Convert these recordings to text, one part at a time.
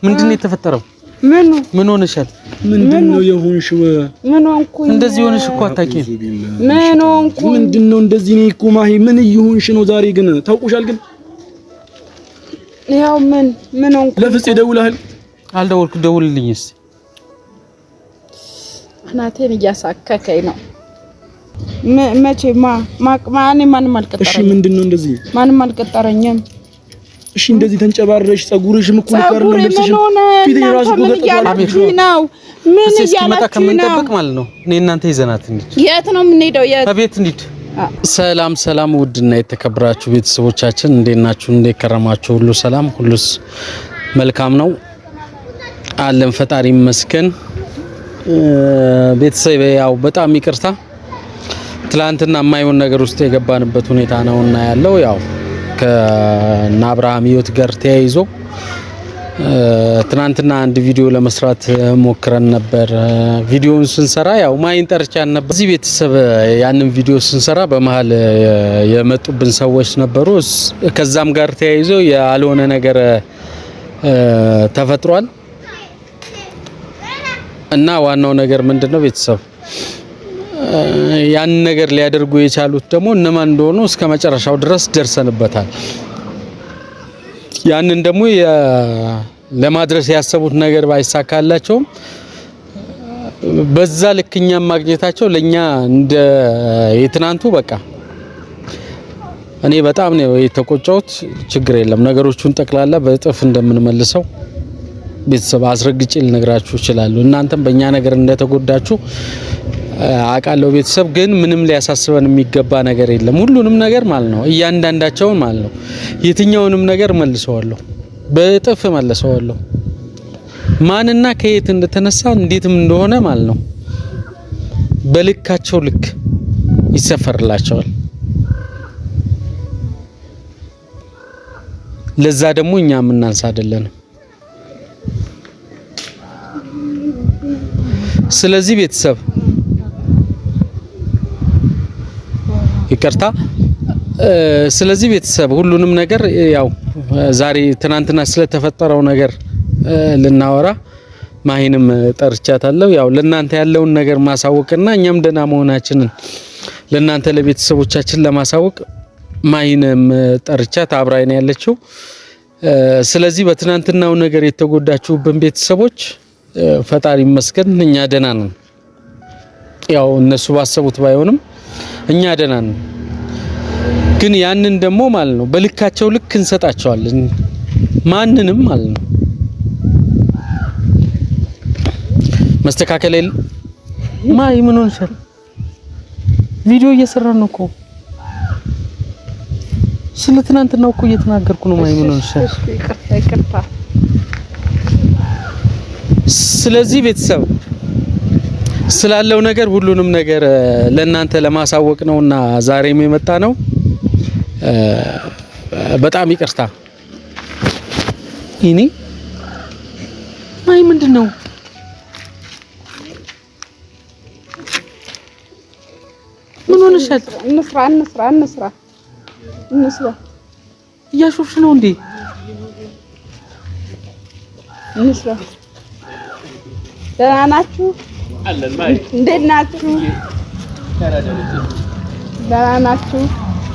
ምንድነው የተፈጠረው? ምን ሆነሻል? ምንድነው የሆንሽው? ምን ሆንኩ? እንደዚህ ሆነሽ እኮ አታውቂም። ምን ሆንኩ? ምንድነው እንደዚህ ነው እኮ ማሂ። ምን እየሆንሽ ነው ዛሬ? ግን ታውቁሻል። ግን ያው ምን ሆንኩ? ለፍፄ ደውለሃል? አልደወልኩ። ደውልልኝ እስቲ። እናቴን እያሳከከኝ ነው። መቼ ማን አልቀጠረኝም። እሺ ምንድነው እንደዚህ? ማንም አልቀጠረኝም። እሺ እንደዚህ ተንጨባረሽ ጸጉርሽም እኮ ልቀር ነው ልብስሽ ፊትሽ ራሱ እኮ ገጠባለሽ ነው። ምን እያላችሁ ከምንጠብቅ ማለት ነው። እኔ እናንተ ይዘናት እንዴ? የት ነው የምንሄደው? ቤት እንዴ? ሰላም ውድና የተከበራችሁ ቤተሰቦቻችን እንዴት ናችሁ? እንዴት ከረማችሁ? ሁሉ ሰላም፣ ሁሉስ መልካም ነው አለን። ፈጣሪ ይመስገን። ቤተሰብ ያው በጣም ይቅርታ ትላንትና የማይሆን ነገር ውስጥ የገባንበት ሁኔታ ነውና ያለው ያው ከና አብርሃም ህይወት ጋር ተያይዞ ትናንትና አንድ ቪዲዮ ለመስራት ሞክረን ነበር። ቪዲዮውን ስንሰራ ያው ማይን ጠርቻን ነበር። እዚህ ቤተሰብ ያንን ቪዲዮ ስንሰራ በመሃል የመጡብን ሰዎች ነበሩ። ከዛም ጋር ተያይዞ ያልሆነ ነገር ተፈጥሯል እና ዋናው ነገር ምንድነው ቤተሰብ ያን ነገር ሊያደርጉ የቻሉት ደግሞ እነማን እንደሆኑ እስከ መጨረሻው ድረስ ደርሰንበታል። ያንን ደግሞ ለማድረስ ያሰቡት ነገር ባይሳካላቸውም በዛ ልክኛም ማግኘታቸው ለኛ እንደ የትናንቱ በቃ እኔ በጣም ነው የተቆጨሁት። ችግር የለም ነገሮቹን ጠቅላላ በእጥፍ እንደምንመልሰው ቤተሰብ አስረግጬ ልነግራችሁ እችላለሁ። እናንተም በእኛ ነገር እንደተጎዳችሁ አቃለው። ቤተሰብ ግን ምንም ሊያሳስበን የሚገባ ነገር የለም። ሁሉንም ነገር ማለት ነው እያንዳንዳቸውን ማለት ነው የትኛውንም ነገር መልሰዋለሁ፣ በጥፍ መልሰዋለሁ። ማንና ከየት እንደተነሳ እንዴትም እንደሆነ ማለት ነው በልካቸው ልክ ይሰፈርላቸዋል። ለዛ ደግሞ እኛ ምናንሳ አይደለንም። ስለዚህ ቤተሰብ ይቅርታ። ስለዚህ ቤተሰብ ሁሉንም ነገር ያው ዛሬ ትናንትና ስለተፈጠረው ነገር ልናወራ ማሂንም ጠርቻታለሁ። ያው ለናንተ ያለውን ነገር ማሳወቅና እኛም ደና መሆናችንን ለናንተ ለቤተሰቦቻችን ለማሳወቅ ማሂንም ጠርቻት አብራይ ነው ያለችው። ስለዚህ በትናንትናው ነገር የተጎዳችሁብን ቤተሰቦች ፈጣሪ ይመስገን እኛ ደና ነን። ያው እነሱ ባሰቡት ባይሆንም እኛ ደና ነን። ግን ያንን ደግሞ ማለት ነው በልካቸው ልክ እንሰጣቸዋለን። ማንንም ማለት ነው መስተካከል ማይ ምን ሆነሻል? ቪዲዮ እየሰራን ነው እኮ ስለ ትናንትናው እኮ እየተናገርኩ ነው። ማይ ምን ሆነሻል? ይቅርታ። ስለዚህ ቤተሰብ ስላለው ነገር ሁሉንም ነገር ለናንተ ለማሳወቅ ነውና ዛሬም የመጣ ነው። በጣም ይቅርታ። እኔ ማይ ምንድነው ምን ሆነሻል? እንስራ እያሾፍሽ ነው እንዴ? እንስራ። ደህና ናችሁ? እንዴት ናችሁ? ደህና ናችሁ?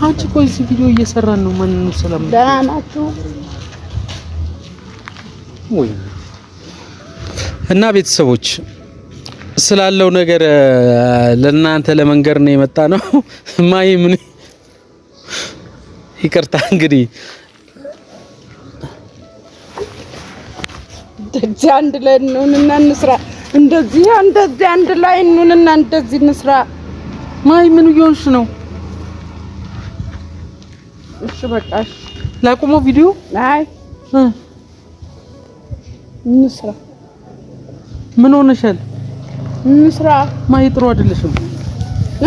አንቺ ቆይ እዚህ ቪዲዮ እየሰራን ነው። ማን ነው ሰላም? ደህና ናችሁ? ወይ እና ቤተሰቦች ስላለው ነገር ለናንተ ለመንገር ነው የመጣ ነው። ማይ ምን ይቅርታ እንግዲህ እንደዚህ አንድ ላይ እንሁንና እንስራ። እንደዚህ አንድ ላይ እንሁንና እንደዚህ እንስራ። ማይ ምን እየሆንሽ ነው? እሺ በቃ እሺ ላቁመው ቪዲዮ። አይ እንስራ። ምን ሆነሻል? እንስራ። ማይ ጥሩ አይደለሽም።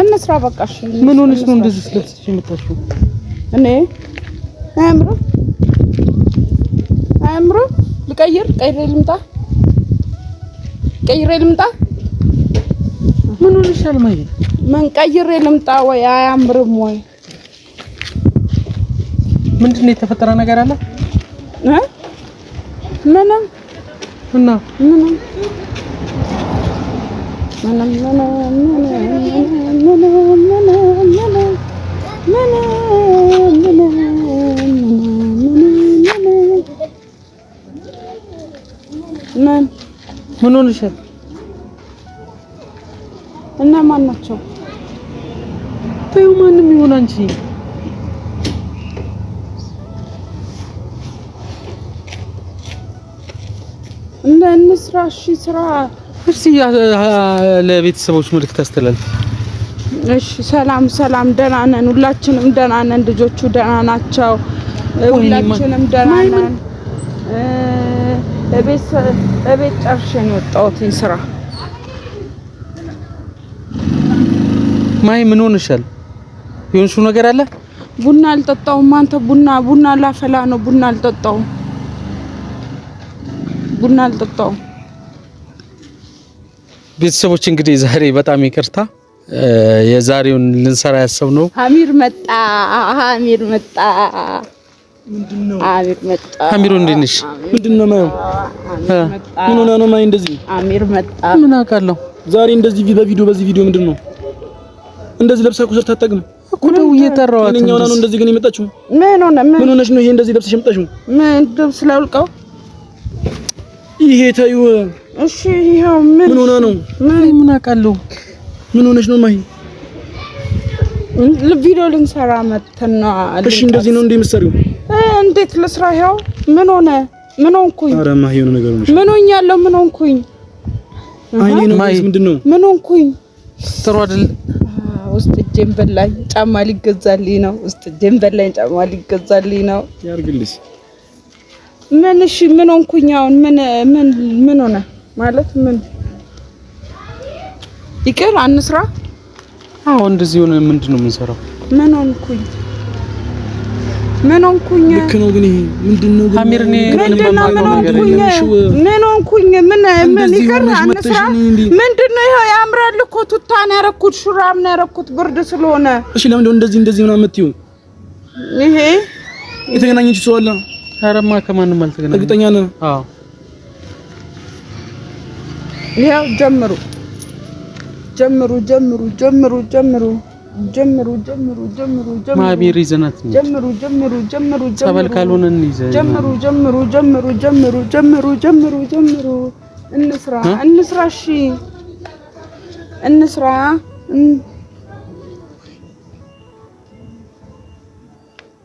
እንስራ በቃ እሺ። ምን ሆነሽ ነው እንደዚህ ስለብስሽ የምታሽው? እኔ አምሮ ልቀይር ልምጣ። ምን ሆነሻል ማይ? ምን ቀይሬ ልምጣ? ወይ አያምርም ወይ? ምንድነው የተፈጠረ ነገር አለ? ምንም እና ምን ሆነሻል? እና ማን ናቸው? ተይው ማንም ይሆን አንቺ እንስራ። እሺ ስራ። እሺ ለቤተሰቦች መልዕክት አስተላልፍ። እሺ ሰላም ሰላም፣ ደህና ነን፣ ሁላችንም ደህና ነን። ልጆቹ ደህና ናቸው፣ ሁላችንም ደህና ነን። እቤት ጨርሼ ነው የወጣሁት ስራ። ማይ ምን ሆነሻል? የሆንሽው ነገር አለ? ቡና አልጠጣሁም። አንተ ቡና ላፈላ ነው። ቡና አልጠጣሁም። ቤተሰቦች እንግዲህ ዛሬ በጣም ይቅርታ፣ የዛሬውን ልንሰራ ያሰብነው አሚር መጣ። ምንድነው? አሚሮ እንዴት ነሽ? ምንድነው ማየው? ምን ሆነ ነው ማይ? እንደዚህ አሚር መጣ። ምን አውቃለሁ። ዛሬ እንደዚህ በዚህ ቪዲዮ ምንድነው? እንደዚህ ለብሳ እኮ ሰርታ አታውቅም እኮ ነው እየጠራኋት። እኛው ነው እንደዚህ ግን የመጣችው። ምን ሆነሽ ነው ይሄ እንደዚህ ለብሰሽ የመጣችው? ምን ልብስ ላውልቀው? ይሄ ታዩ። እሺ ይሄው ምን ሆነ ነው? ምን አውቃለሁ። ምን ሆነሽ ነው ማይ? ቪዲዮ ልንሰራ መተን ነው። እሺ እንደዚህ ነው እንደምትሰሪው? እንዴት ልስራ? ይሄው ምን ሆንኩኝ? ኧረ ማይ የሆነ ነገር ሆነሽ። ምን ሆኛለሁ? ምን ሆንኩኝ? አይኔ ነው ምንድነው? ምን ሆንኩኝ? ጥሩ አይደል? ውስጥ እጄን በላኝ፣ ጫማ ሊገዛልኝ ነው። ውስጥ እጄን በላኝ፣ ጫማ ሊገዛልኝ ነው። ያርግልሽ። ምን እሺ ምን ሆንኩኝ? አሁን ምን ሆነ ማለት ምን ይቅር አንስራ? አዎ እንደዚህ ሆነ። ምንድነው የምንሰራው? ምን ሆንኩኝ? ልክ ነው ግን ይሄ ምንድነው ግን? አሚር እኔ ምን ሆንኩኝ? ምን ይቅር አንስራ? ምንድነው ይሄ? ያምራል እኮ ቱታን ያረኩት፣ ሹራብ ነው ያረኩት ብርድ ስለሆነ። እሺ ለምን እንደዚህ ምናምን የምትይው? ይሄ የተገናኘች ሰው አለ? አረማ ከማንም አልተገናኘም። እርግጠኛ ነህ? አዎ ያው ጀምሩ። ማቢር ይዘናት ነው። ጀምሩ። ጸበል ካልሆነ እንይዘ ጀምሩ። እንስራ። እሺ እንስራ።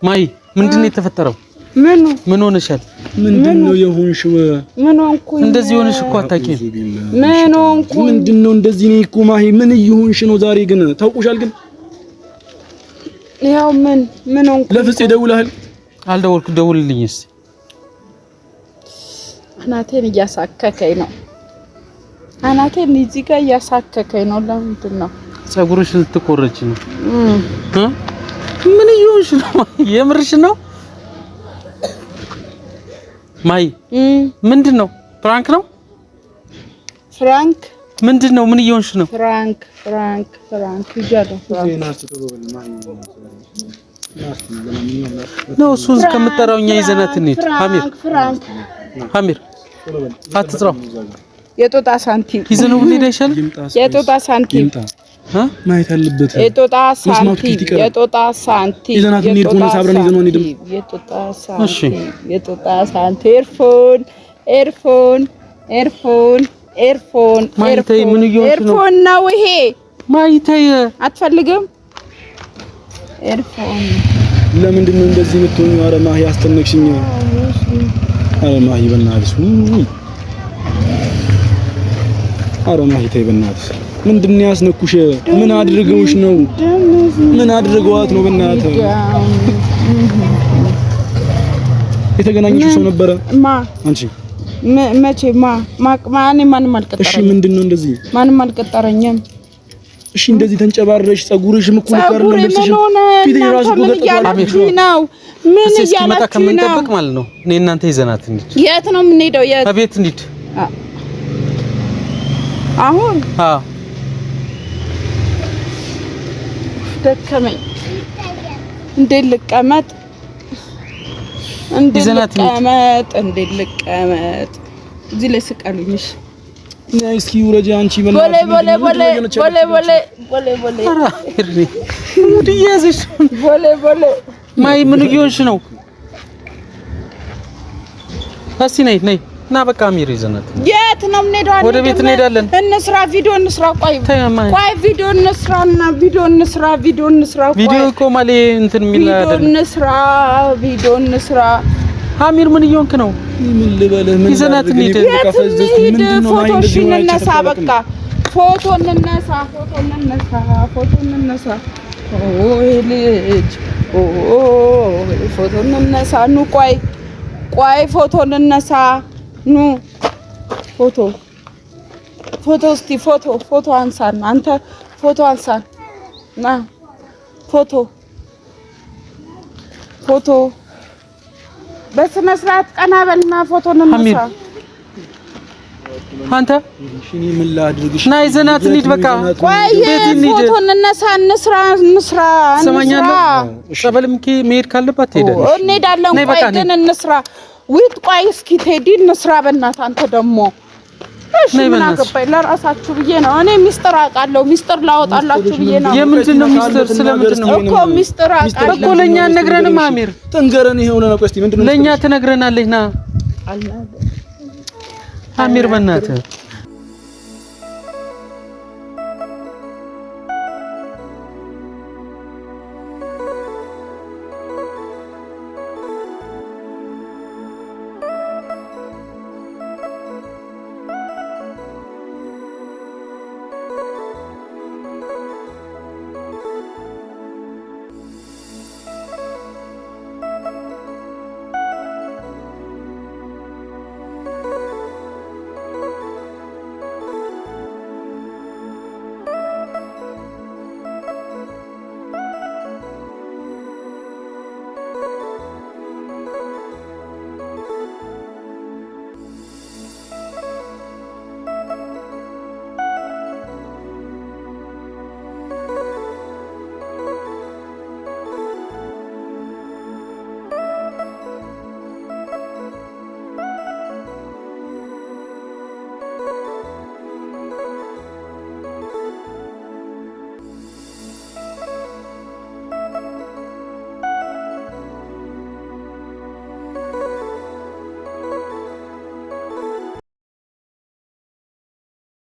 ማይ ምንድነው የተፈጠረው? ምን ሆነሻል? ምንድነው የሆንሽው? ምን ሆንኩኝ? እንደዚህ ሆነሽ እኮ አታውቂም። ምን ሆንኩኝ? ምንድነው እንደዚህ ነው እኮ ማሂ። ምን እየሆንሽ ነው? ዛሬ ግን ታውቁሻል። ግን ያው ምን ሆንኩኝ? ለፍፄ ደውለሃል? አልደወልኩ። ደውልልኝ እስቲ። አናቴን እያሳከከኝ ነው። አናቴን እዚህ ጋር እያሳከከኝ ነው። ለምንድን ነው? ፀጉርሽ ልትቆረጭ ነው? ምን እየሆንሽ ነው? የምርሽ ነው? ማይ ምንድነው? ፍራንክ ነው? ፍራንክ ምንድነው? ምን እየሆንሽ ነው? ፍራንክ ይጃለሁ። ነው እሱን እስከምጠራው እኛ ይዘናት እንሂድ። አሚር አትጥራው። የጦጣ ሳንቲም ይዘነው ብንሄድ አይሻልም? የጦጣ ሳንቲም ማየት አለበት። የጦጣ ሳንቲም ይዘናት እንሂድ። ሆነ ሳብረን ይዘነው እንሂድ። የጦጣ ሳንቲም ኤርፎን ነው ይሄ። ማይተይ አትፈልግም? ኤርፎን ለምንድን ነው እንደዚህ የምትሆኚው? ኧረ ማሂ አስተነክሽኝ። ኧረ ማሂ በእናትሽ። ኧረ ማሂ ተይ በእናትሽ። ምንድን ነው ያስነኩሽ? ምን አድርገውሽ ነው? ምን አድርገዋት ነው? በእናትህ የተገናኘሽው ሰው ነበረ? አንቺ መቼ? ማንም አልቀጠረኝም። እሺ ምንድን ነው እንደዚህ? ማንም አልቀጠረኝም። እሺ እንደዚህ ተንጨባረሽ ፀጉርሽም እኮ አይደለም ልብስሽ ፊትሽ ራሱ እኮ ገጠጣለሽ ነው። ምን እያላችሁ ከምንጠብቅ ማለት ነው። እኔ እናንተ ይዘናት እንሂድ። የት ነው የምንሄደው? የት ቤት እንሂድ አሁን? አዎ ደከመኝ። እንዴት ልቀመጥ? እዚህ ላይ ስቀሉኝሽ ነይ እስኪ ውረጂ አንቺ ቦሌ ሙድ እየያዘሽ ቦሌ ማይ ምን እየሆንሽ ነው? እስኪ ነይ እና በቃ አሚር ይዘናት የት ነው የምንሄደው? ወደ ቤት እንሄዳለን። እንስራ ቪዲዮ እንስራ። ቆይ ቪዲዮ እንስራና ቪዲዮ እንስራ። ቪዲዮ እኮ ማለት እንትን የሚል አይደለም። ቪዲዮ እንስራ። አሚር ምን እየሆንክ ነው? ምን ልበልህ? ምን ይዘናት እንሂድ። ፎቶ እንነሳ። በቃ ፎቶ እንነሳ። ኦይ ልጅ ፎቶ እንነሳ። ኑ ቆይ ፎቶ እንነሳ። ኑ ፎቶ እስቲ ፎቶ አንሳን። አንተ ፎቶ አንሳን። ና ፎቶ በስነ ስርዓት ቀና በልና ፎቶ እንነሳ። አንተ እሺ ምን ላድርግሽ? ና ይዘናት እንሂድ። በቃ ቆይ ፎቶ እንነሳ። እንስራ። ጸበልም መሄድ ካለባት እንሄዳለን። ቆይ ግን እንስራ። ቆይ እስኪ ቴዲ እንስራ። በእናትህ አንተ ደግሞ እሺ ምን አገባኝ? ለራሳችሁ ብዬ ነው። እኔ ሚስጥር አውቃለሁ። ሚስጥር ላወጣላችሁ ብዬ ነው። የምንድን ነው ሚስጥር? ስለምንድን ነው እኮ ሚስጥር አውቃለሁ እኮ። ለኛ ነግረንም አሚር ተንገረን። ይሄው ነው። ቆይ እስቲ ምንድን ነው ለኛ ትነግረናለህ? ና አሚር በእናትህ